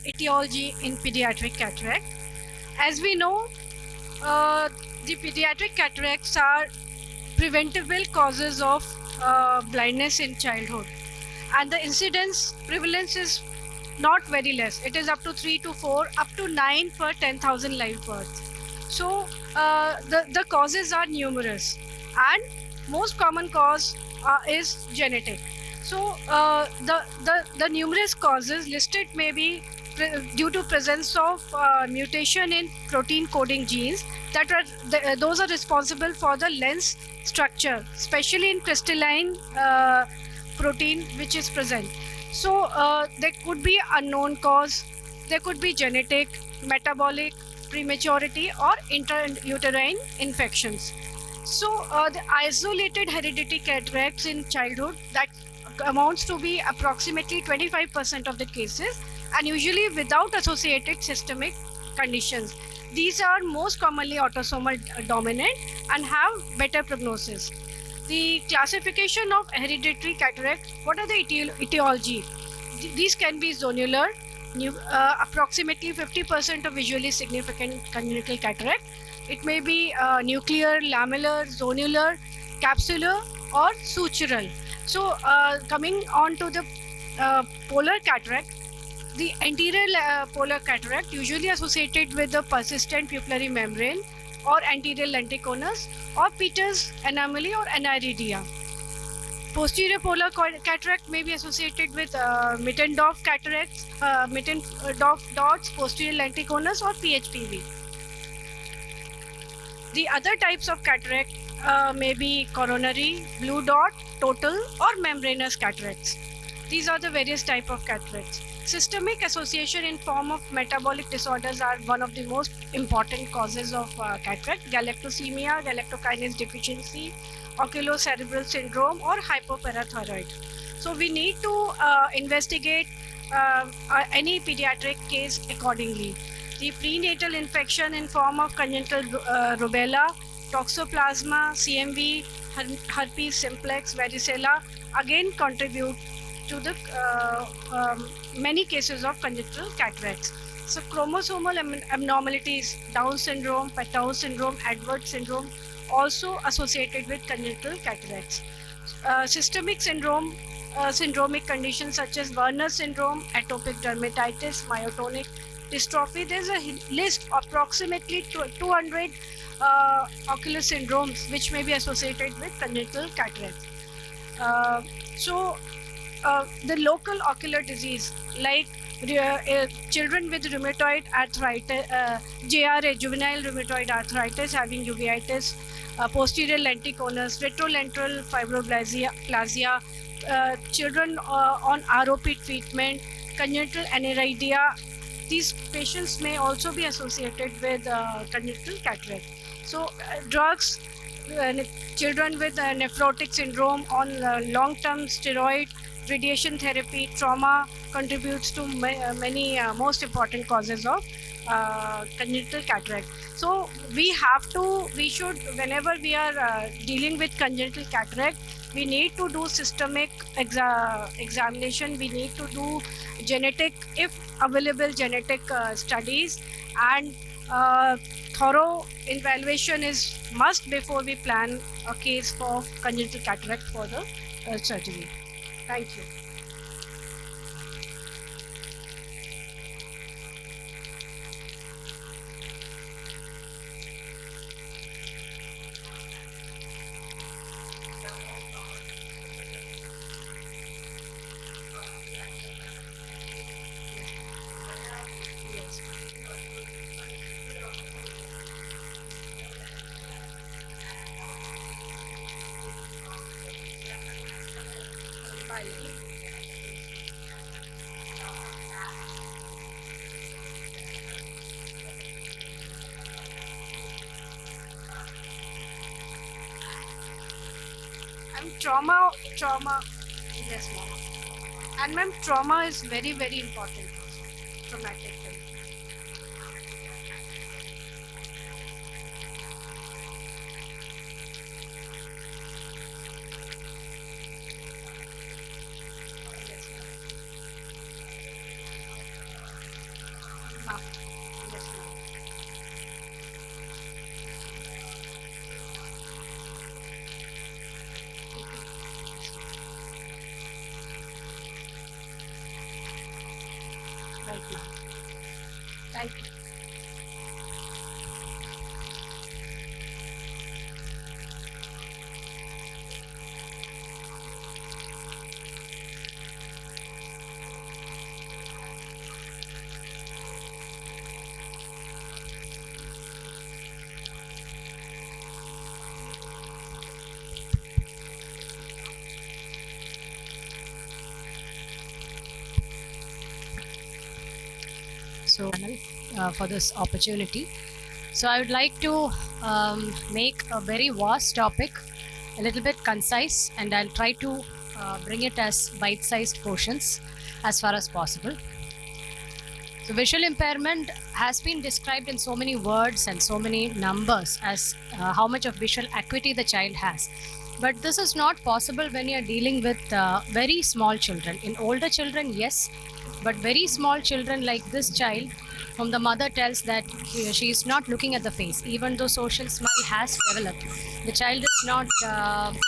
etiology in pediatric cataract. As we know, the pediatric cataracts are preventable causes of blindness in childhood, and the incidence prevalence is not very less. It is up to 3 to 4, up to 9 per 10,000 live births. So the causes are numerous, and most common cause is genetic. So the numerous causes listed may be due to presence of mutation in protein coding genes that are those are responsible for the lens structure, especially in crystalline protein which is present. So there could be unknown cause, there could be genetic, metabolic, prematurity, or intrauterine infections. So the isolated hereditary cataracts in childhood, that amounts to be approximately 25% of the cases, and usually without associated systemic conditions. These are most commonly autosomal dominant and have better prognosis. The classification of hereditary cataract, what are the etiology? These can be zonular, approximately 50% of visually significant congenital cataract. It may be nuclear, lamellar, zonular, capsular, or sutural. So coming on to the polar cataract, the anterior polar cataract usually associated with the persistent pupillary membrane or anterior lenticonus or Peters anomaly or aniridia. Posterior polar cataract may be associated with Mittendorf cataracts, Mittendorf dots, posterior lenticonus, or PHPV. The other types of cataract may be coronary, blue dot, total, or membranous cataracts. These are the various types of cataracts. Systemic association in form of metabolic disorders are one of the most important causes of cataract. Galactosemia, galactokinase deficiency, oculocerebral syndrome, or hypoparathyroid. So we need to investigate any pediatric case accordingly. The prenatal infection in form of congenital rubella, toxoplasma, CMV, herpes simplex, varicella again contribute to the many cases of congenital cataracts. So chromosomal abnormalities, Down syndrome, Patau syndrome, Edwards syndrome, also associated with congenital cataracts. Systemic syndrome, syndromic conditions such as Werner syndrome, atopic dermatitis, myotonic dystrophy. There's a list approximately 200 ocular syndromes which may be associated with congenital cataracts. The local ocular disease like children with rheumatoid arthritis, JRA, juvenile rheumatoid arthritis, having uveitis, posterior lenticonus, retrolateral fibroblasia, children on ROP treatment, congenital aniridia. These patients may also be associated with congenital cataract. So drugs, children with nephrotic syndrome on long-term steroid, radiation therapy, trauma contributes to many most important causes of congenital cataract. So we should, whenever we are dealing with congenital cataract, we need to do systemic examination. We need to do genetic, if available, genetic studies, and thorough evaluation is must before we plan a case for congenital cataract for the surgery. Thank you. Trauma, yes, ma'am. And ma'am, trauma is very, very important also. Traumatic thing. Yes, ma'am. Thank you. Thank you. So for this opportunity. So I would like to make a very vast topic a little bit concise, and I'll try to bring it as bite-sized portions as far as possible. So visual impairment has been described in so many words and so many numbers as how much of visual acuity the child has. But this is not possible when you're dealing with very small children. In older children, yes, but very small children like this child, whom the mother tells that she is not looking at the face, even though social smile has developed, the child is not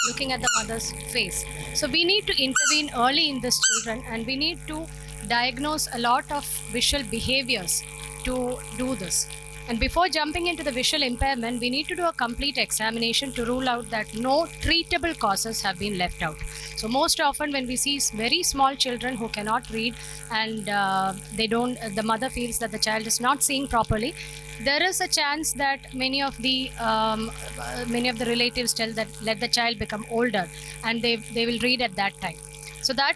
looking at the mother's face. So we need to intervene early in these children, and we need to diagnose a lot of visual behaviors to do this. And before jumping into the visual impairment, we need to do a complete examination to rule out that no treatable causes have been left out. So most often when we see very small children who cannot read, and the mother feels that the child is not seeing properly, there is a chance that many of the relatives tell that let the child become older and they will read at that time. So that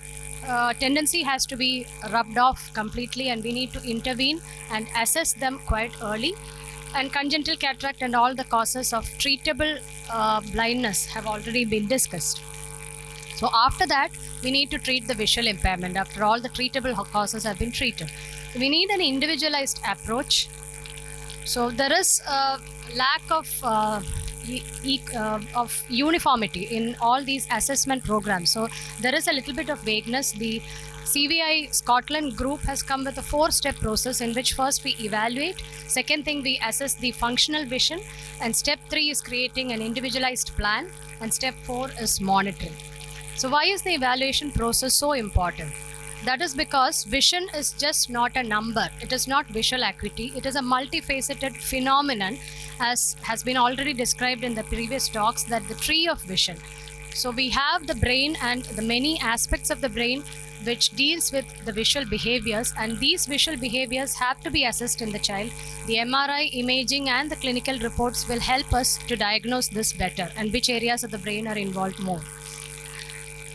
tendency has to be rubbed off completely, and we need to intervene and assess them quite early. And congenital cataract and all the causes of treatable blindness have already been discussed. So after that, we need to treat the visual impairment after all the treatable causes have been treated. So we need an individualized approach. So there is a lack of uniformity in all these assessment programs. So there is a little bit of vagueness. The CVI Scotland group has come with a 4-step process in which first we evaluate, second thing we assess the functional vision, and step 3 is creating an individualized plan, and step 4 is monitoring. So why is the evaluation process so important? That is because vision is just not a number. It is not visual acuity. It is a multifaceted phenomenon, as has been already described in the previous talks, that the tree of vision. So we have the brain and the many aspects of the brain which deals with the visual behaviors, and these visual behaviors have to be assessed in the child. The MRI imaging and the clinical reports will help us to diagnose this better and which areas of the brain are involved more.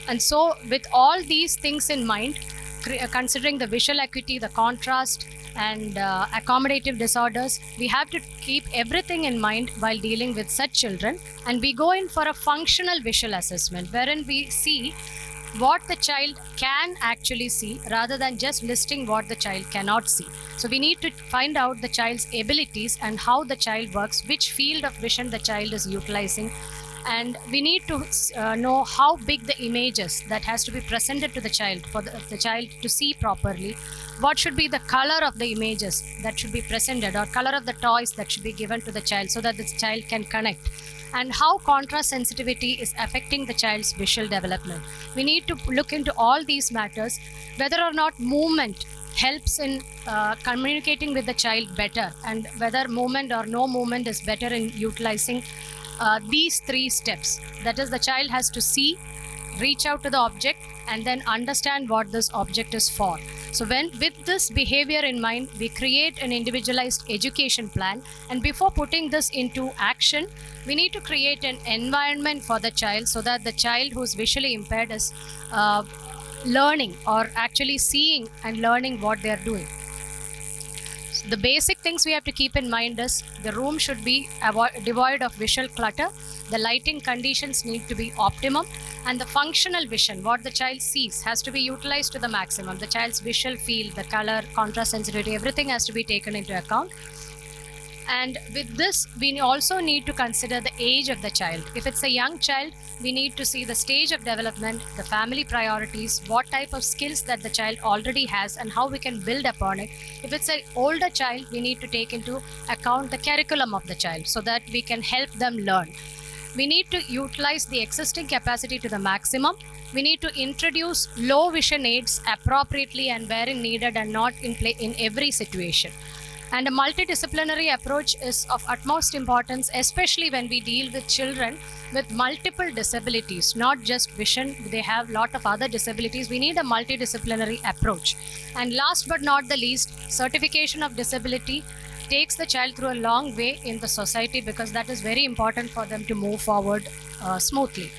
And so with all these things in mind, considering the visual acuity, the contrast, and accommodative disorders, we have to keep everything in mind while dealing with such children. And we go in for a functional visual assessment, wherein we see what the child can actually see rather than just listing what the child cannot see. So we need to find out the child's abilities and how the child works, which field of vision the child is utilizing, and we need to know how big the images that has to be presented to the child for the child to see properly, what should be the color of the images that should be presented, or color of the toys that should be given to the child so that the child can connect, and how contrast sensitivity is affecting the child's visual development. We need to look into all these matters, whether or not movement helps in communicating with the child better, and whether movement or no movement is better in utilizing these 3 steps. That is, the child has to see, reach out to the object, and then understand what this object is for. So with this behavior in mind, we create an individualized education plan, and before putting this into action, we need to create an environment for the child so that the child who is visually impaired is learning, or actually seeing and learning what they are doing. The basic things we have to keep in mind is the room should be devoid of visual clutter, the lighting conditions need to be optimum, and the functional vision, what the child sees, has to be utilized to the maximum. The child's visual field, the color, contrast sensitivity, everything has to be taken into account. And with this, we also need to consider the age of the child. If it's a young child, we need to see the stage of development, the family priorities, what type of skills that the child already has, and how we can build upon it. If it's an older child, we need to take into account the curriculum of the child so that we can help them learn. We need to utilize the existing capacity to the maximum. We need to introduce low vision aids appropriately and wherein needed, and not in play in every situation. And a multidisciplinary approach is of utmost importance, especially when we deal with children with multiple disabilities, not just vision. They have a lot of other disabilities. We need a multidisciplinary approach. And last but not the least, certification of disability takes the child through a long way in the society, because that is very important for them to move forward smoothly.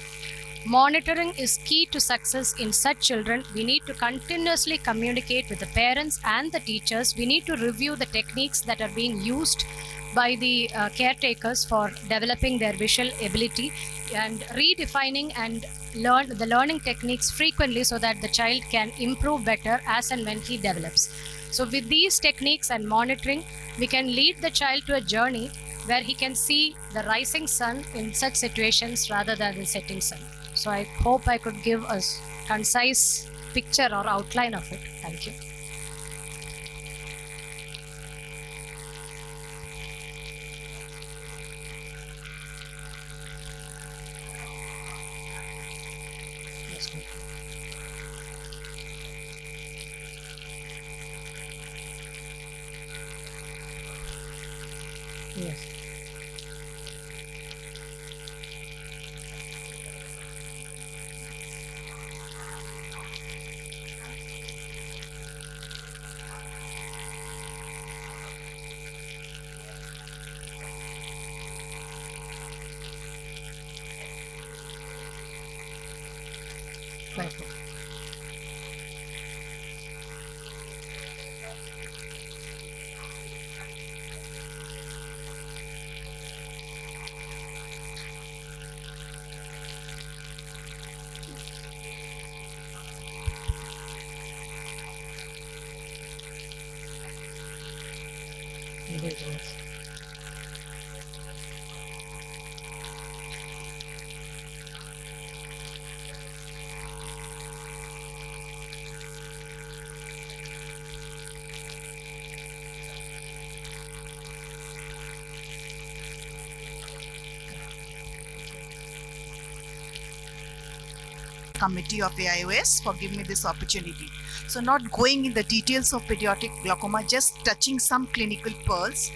Monitoring is key to success in such children. We need to continuously communicate with the parents and the teachers. We need to review the techniques that are being used by the caretakers for developing their visual ability, and redefining and the learning techniques frequently, so that the child can improve better as and when he develops. So with these techniques and monitoring, we can lead the child to a journey where he can see the rising sun in such situations rather than the setting sun. So I hope I could give a concise picture or outline of it. Thank you. Yes, ma'am. Yes. Right. Individuals. Committee of AIOS for giving me this opportunity. So not going in the details of pediatric glaucoma, just touching some clinical pearls,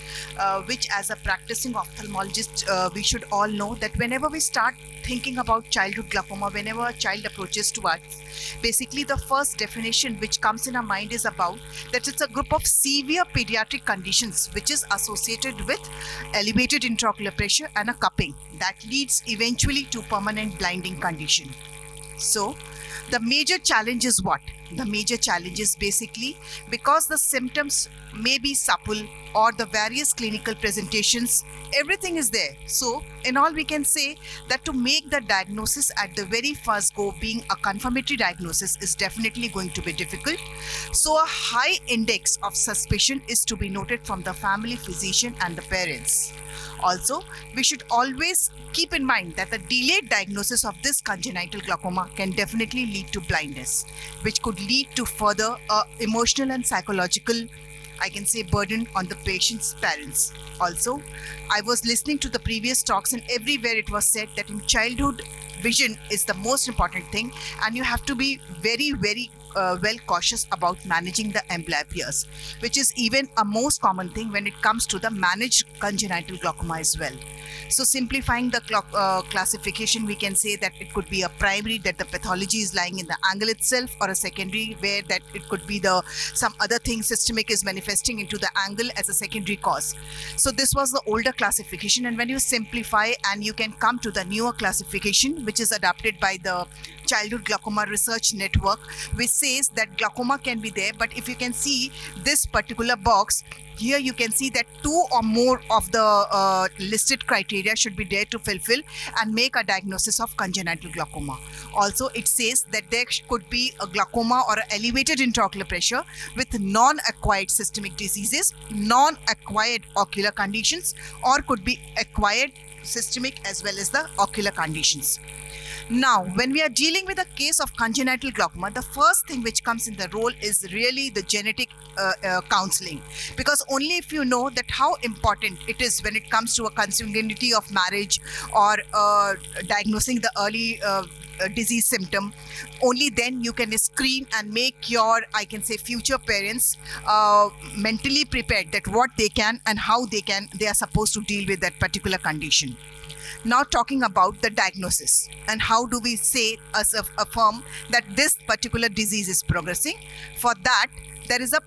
which as a practicing ophthalmologist, we should all know that whenever we start thinking about childhood glaucoma, whenever a child approaches to us, basically the first definition which comes in our mind is about that it's a group of severe pediatric conditions which is associated with elevated intraocular pressure and a cupping that leads eventually to permanent blinding condition. So the major challenge is what? The major challenge is basically because the symptoms may be supple or the various clinical presentations, everything is there. So in all, we can say that to make the diagnosis at the very first go being a confirmatory diagnosis is definitely going to be difficult. So a high index of suspicion is to be noted from the family physician and the parents. Also, we should always keep in mind that the delayed diagnosis of this congenital glaucoma can definitely lead to blindness, which could lead to further emotional and psychological, I can say, burden on the patient's parents. Also, I was listening to the previous talks and everywhere it was said that in childhood, vision is the most important thing and you have to be very, very well cautious about managing the amblyoppias, which is even a most common thing when it comes to the managed congenital glaucoma as well. So simplifying the classification, we can say that it could be a primary, that the pathology is lying in the angle itself, or a secondary where that it could be the some other thing systemic is manifesting into the angle as a secondary cause. So this was the older classification, and when you simplify and you can come to the newer classification which is adopted by the Childhood Glaucoma Research Network, which says that glaucoma can be there, but if you can see this particular box here, you can see that 2 or more of the listed criteria should be there to fulfill and make a diagnosis of congenital glaucoma. Also, it says that there could be a glaucoma or elevated intraocular pressure with non-acquired systemic diseases, non-acquired ocular conditions, or could be acquired systemic as well as the ocular conditions. Now, when we are dealing with a case of congenital glaucoma, the first thing which comes in the role is really the genetic counseling, because only if you know that how important it is when it comes to a consanguinity of marriage or diagnosing the early disease symptom, only then you can screen and make your, I can say, future parents mentally prepared that what they can and how they are supposed to deal with that particular condition. Now talking about the diagnosis and how do we say as affirm that this particular disease is progressing. For that, there is a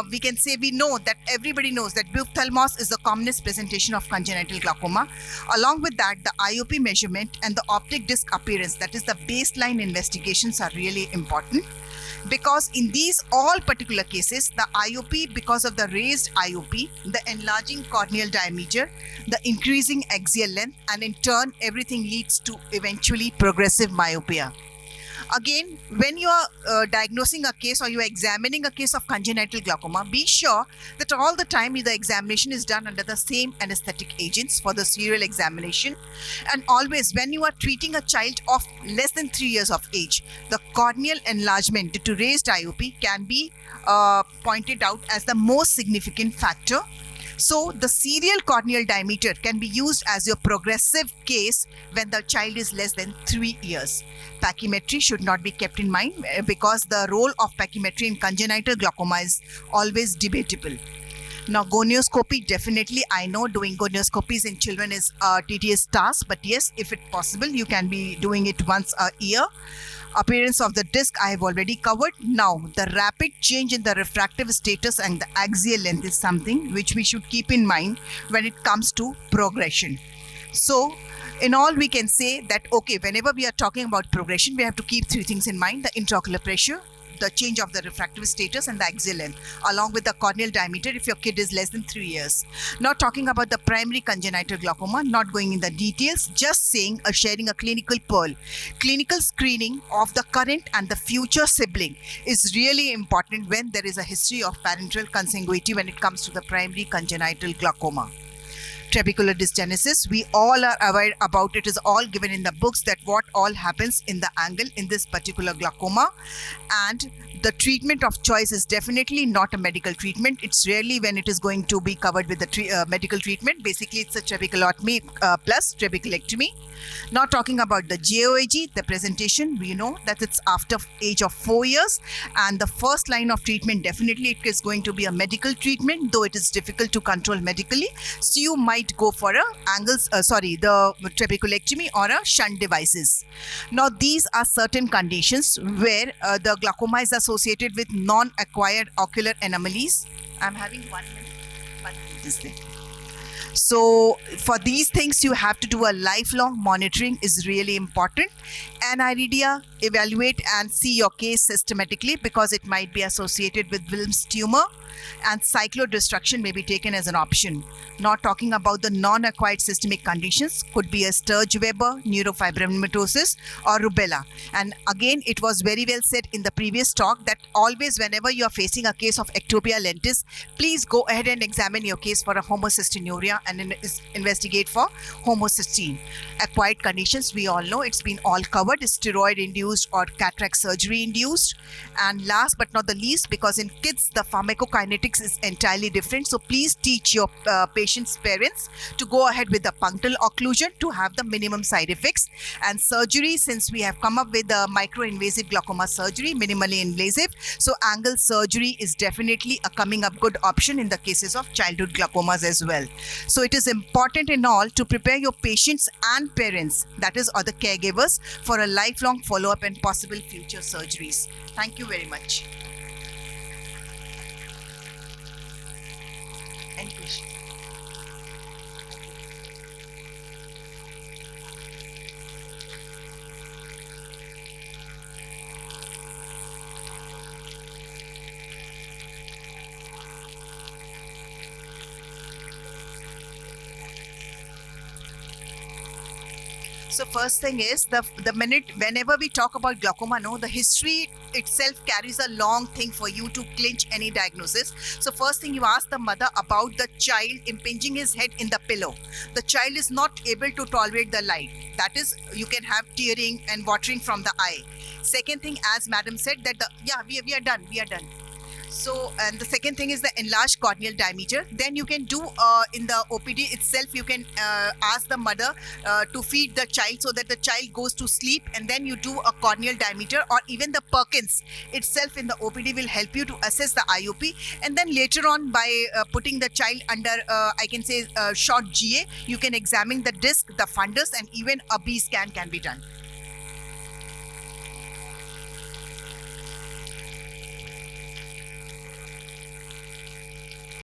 we can say, we know that everybody knows that ophthalmos is the commonest presentation of congenital glaucoma. Along with that, the IOP measurement and the optic disc appearance, that is the baseline investigations, are really important, because in these all particular cases, the IOP, because of the raised IOP, the enlarging corneal diameter, the increasing axial length, and in turn everything leads to eventually progressive myopia. Again, when you are diagnosing a case or you are examining a case of congenital glaucoma, be sure that all the time the examination is done under the same anesthetic agents for the serial examination. And always when you are treating a child of less than 3 years of age, the corneal enlargement due to raised IOP can be pointed out as the most significant factor. So the serial corneal diameter can be used as your progressive case when the child is less than 3 years. Pachymetry should not be kept in mind because the role of pachymetry in congenital glaucoma is always debatable. Now, gonioscopy, definitely, I know doing gonioscopies in children is a tedious task, but yes, if it's possible, you can be doing it once a year. Appearance of the disc I have already covered. Now, the rapid change in the refractive status and the axial length is something which we should keep in mind when it comes to progression. So, in all, we can say that, okay, whenever we are talking about progression, we have to keep 3 things in mind: the intraocular pressure, the change of the refractive status, and the axial length, along with the corneal diameter if your kid is less than 3 years. Not talking about the primary congenital glaucoma, not going in the details, just saying sharing a clinical pearl. Clinical screening of the current and the future sibling is really important when there is a history of parental consanguinity when it comes to the primary congenital glaucoma. Trabecular dysgenesis, we all are aware about it, is all given in the books that what all happens in the angle in this particular glaucoma, and the treatment of choice is definitely not a medical treatment. It's rarely when it is going to be covered with the medical treatment. Basically, it's a trabeculotomy plus trabeculectomy. Now talking about the JOAG, the presentation, we know that it's after age of 4 years, and the first line of treatment, definitely it is going to be a medical treatment, though it is difficult to control medically. So you might go for the trabeculectomy or a shunt devices. Now these are certain conditions where the glaucoma is associated with non-acquired ocular anomalies. I'm having 1 minute, 1 minute is there. So for these things, you have to do a lifelong monitoring is really important. Aniridia, evaluate and see your case systematically because it might be associated with Wilms tumor, and cyclodestruction may be taken as an option. Not talking about the non-acquired systemic conditions, could be a Sturge-Weber, neurofibromatosis, or rubella. And again, it was very well said in the previous talk that always whenever you are facing a case of ectopia lentis, please go ahead and examine your case for a homocystinuria and investigate for homocysteine. Acquired conditions, we all know it's been all covered, steroid-induced or cataract surgery-induced. And last but not the least, because in kids, the pharmacokinetics is entirely different. So please teach your patient's parents to go ahead with the punctal occlusion to have the minimum side effects. And surgery, since we have come up with the micro-invasive glaucoma surgery, minimally invasive, so angle surgery is definitely a coming up good option in the cases of childhood glaucomas as well. So it is important in all to prepare your patients and parents, that is, or the caregivers, for a lifelong follow-up and possible future surgeries. Thank you very much. Any question? So first thing is the minute whenever we talk about glaucoma, no, the history itself carries a long thing for you to clinch any diagnosis. So first thing, you ask the mother about the child impinging his head in the pillow. The child is not able to tolerate the light. That is, you can have tearing and watering from the eye. Second thing, as madam said, that we are done. So, and the second thing is the enlarged corneal diameter. Then you can do in the OPD itself, you can ask the mother to feed the child so that the child goes to sleep, and then you do a corneal diameter, or even the Perkins itself in the OPD will help you to assess the IOP. And then later on, by putting the child under, I can say, short GA, you can examine the disc, the fundus, and even a B scan can be done.